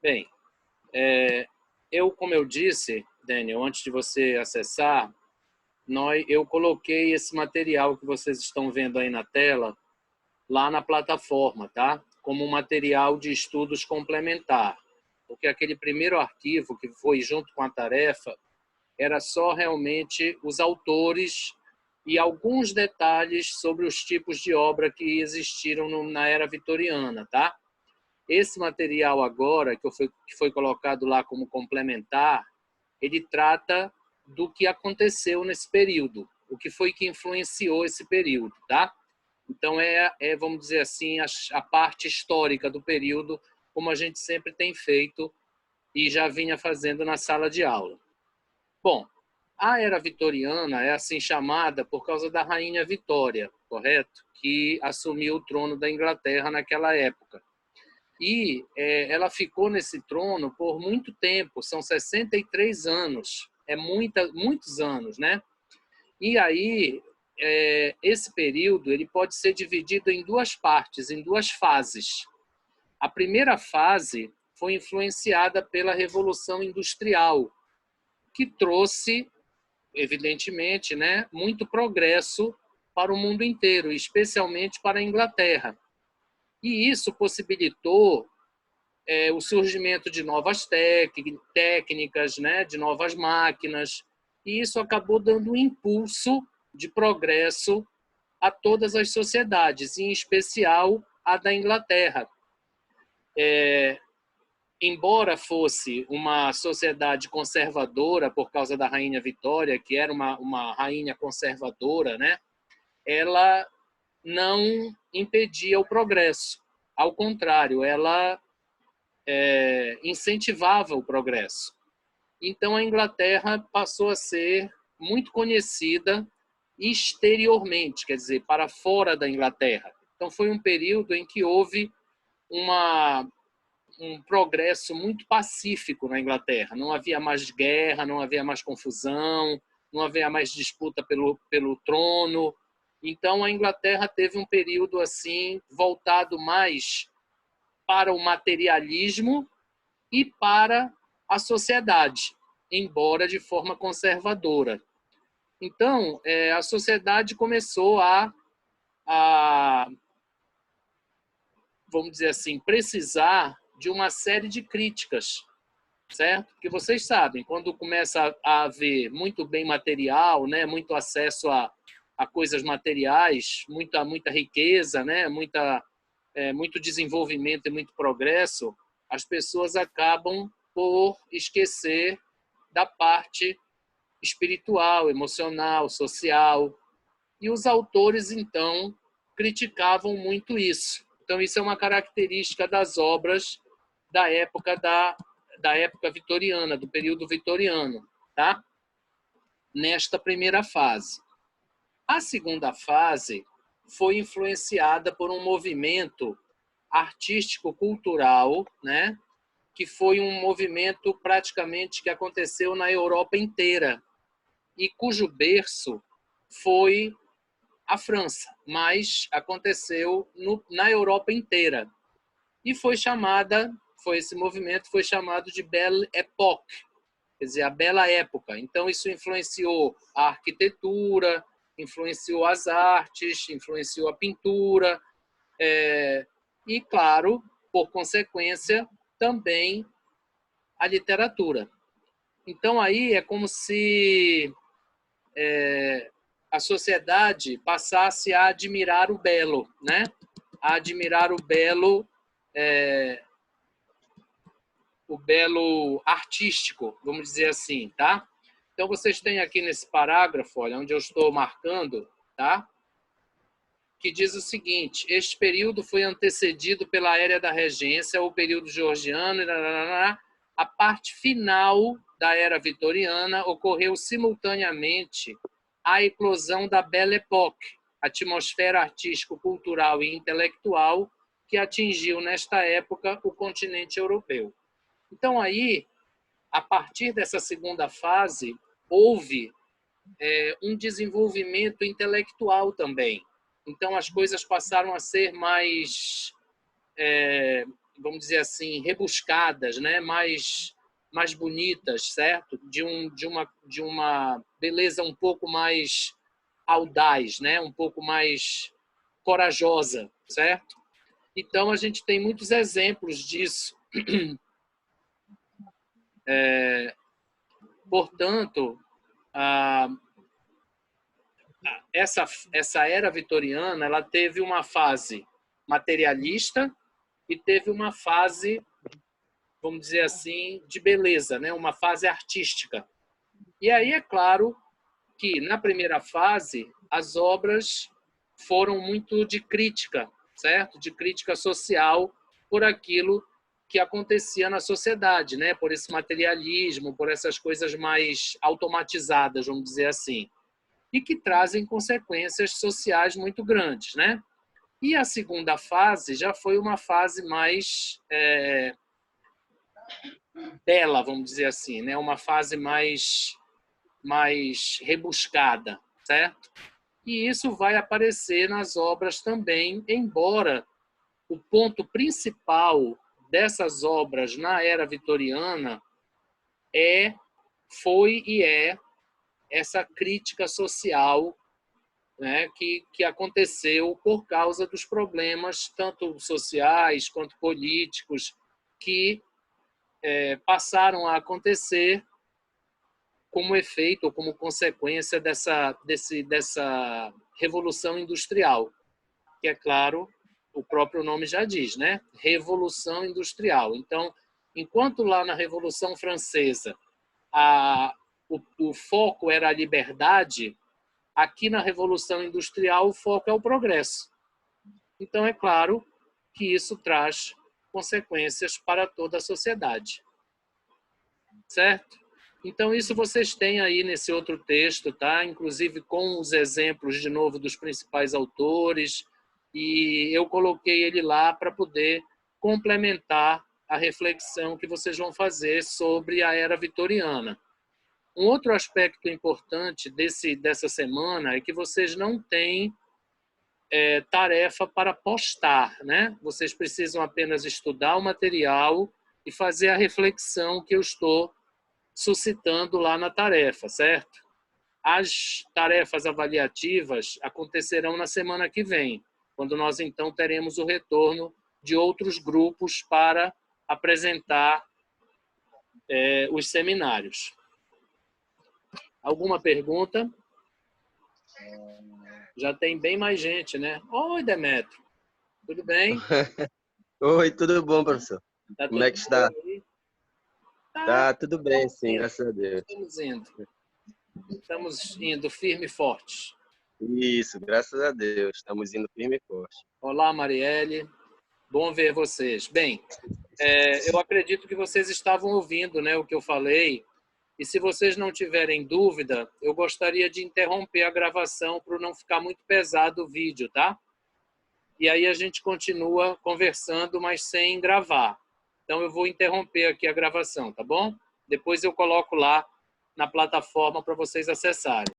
Bem, como eu disse, Daniel, antes de você acessar, eu coloquei esse material que vocês estão vendo aí na tela, lá na plataforma, tá? Como um material de estudos complementar. Porque aquele primeiro arquivo que foi junto com a tarefa era só realmente os autores e alguns detalhes sobre os tipos de obra que existiram na era vitoriana, tá? Esse material agora, que foi colocado lá como complementar, ele trata do que aconteceu nesse período, o que foi que influenciou esse período, tá? Então, vamos dizer assim, a parte histórica do período, como a gente sempre tem feito e já vinha fazendo na sala de aula. Bom, a era vitoriana é assim chamada por causa da rainha Vitória, correto? Que assumiu o trono da Inglaterra naquela época. E ela ficou nesse trono por muito tempo, são 63 anos, muitos anos, né? E aí, esse período ele pode ser dividido em duas partes, em duas fases. A primeira fase foi influenciada pela Revolução Industrial, que trouxe, evidentemente, né, muito progresso para o mundo inteiro, especialmente para a Inglaterra. E isso possibilitou o surgimento de novas técnicas, né, de novas máquinas, e isso acabou dando um impulso de progresso a todas as sociedades, em especial a da Inglaterra. Embora fosse uma sociedade conservadora por causa da rainha Vitória, que era uma rainha conservadora, né, ela não impedia o progresso. Ao contrário, ela incentivava o progresso. Então, a Inglaterra passou a ser muito conhecida exteriormente, quer dizer, para fora da Inglaterra. Então, foi um período em que houve um progresso muito pacífico na Inglaterra. Não havia mais guerra, não havia mais confusão, não havia mais disputa pelo trono. Então, a Inglaterra teve um período assim voltado mais para o materialismo e para a sociedade, embora de forma conservadora. Então, a sociedade começou vamos dizer assim, precisar de uma série de críticas, certo? Porque vocês sabem, quando começa a haver muito bem material, né, muito acesso a coisas materiais, muita riqueza, né, muito desenvolvimento e muito progresso, as pessoas acabam por esquecer da parte espiritual, emocional, social. E os autores, então, criticavam muito isso. Então, isso é uma característica das obras da época vitoriana, do período vitoriano, tá? Nesta primeira fase. A segunda fase foi influenciada por um movimento artístico-cultural, né? Que foi um movimento praticamente que aconteceu na Europa inteira e cujo berço foi a França, mas aconteceu na Europa inteira. E esse movimento foi chamado de Belle Époque, quer dizer, a bela época. Então isso influenciou a arquitetura, influenciou as artes, influenciou a pintura, e, claro, por consequência, também a literatura. Então aí é como se a sociedade passasse a admirar o belo, né? A admirar o belo artístico, vamos dizer assim, tá? Então vocês têm aqui nesse parágrafo, olha, onde eu estou marcando, tá? Que diz o seguinte: este período foi antecedido pela Era da Regência, o período georgiano, a parte final da Era Vitoriana ocorreu simultaneamente à eclosão da Belle Époque, atmosfera artístico-cultural e intelectual que atingiu nesta época o continente europeu. Então aí, a partir dessa segunda fase, houve um desenvolvimento intelectual também. Então as coisas passaram a ser mais, vamos dizer assim, rebuscadas, né? Mais bonitas, certo? De uma beleza um pouco mais audaz, né? Um pouco mais corajosa, certo? Então, a gente tem muitos exemplos disso. Portanto, essa era vitoriana, ela teve uma fase materialista e teve uma fase, vamos dizer assim, de beleza, né? Uma fase artística. E aí, é claro que, na primeira fase, as obras foram muito de crítica, certo? De crítica social por aquilo que acontecia na sociedade, né? Por esse materialismo, por essas coisas mais automatizadas, vamos dizer assim, e que trazem consequências sociais muito grandes, né? E a segunda fase já foi uma fase mais bela, vamos dizer assim, né? Uma fase mais rebuscada, certo? E isso vai aparecer nas obras também, embora o ponto principal dessas obras na era vitoriana foi e é essa crítica social, né, que aconteceu por causa dos problemas tanto sociais quanto políticos que passaram a acontecer como efeito ou como consequência dessa revolução industrial, que é claro, o próprio nome já diz, né? Revolução industrial. Então, enquanto lá na Revolução Francesa o foco era a liberdade, aqui na Revolução Industrial o foco é o progresso. Então, é claro que isso traz consequências para toda a sociedade. Certo? Então, isso vocês têm aí nesse outro texto, tá? Inclusive com os exemplos, de novo, dos principais autores, e eu coloquei ele lá para poder complementar a reflexão que vocês vão fazer sobre a era vitoriana. Um outro aspecto importante dessa semana é que vocês não têm tarefa para postar, né? Vocês precisam apenas estudar o material e fazer a reflexão que eu estou suscitando lá na tarefa, certo? As tarefas avaliativas acontecerão na semana que vem, quando nós então teremos o retorno de outros grupos para apresentar os seminários. Alguma pergunta? Já tem bem mais gente, né? Oi, Demetrio. Tudo bem? Oi, tudo bom, professor? Tá Como é que está? Tá tudo bem, sim, Indo. graças a Deus. Estamos indo firme e forte. Isso, graças a Deus. Estamos indo firme e forte. Olá, Marielle. Bom ver vocês. Bem, eu acredito que vocês estavam ouvindo, né, o que eu falei. E se vocês não tiverem dúvida, eu gostaria de interromper a gravação para não ficar muito pesado o vídeo, tá? E aí a gente continua conversando, mas sem gravar. Então eu vou interromper aqui a gravação, tá bom? Depois eu coloco lá na plataforma para vocês acessarem.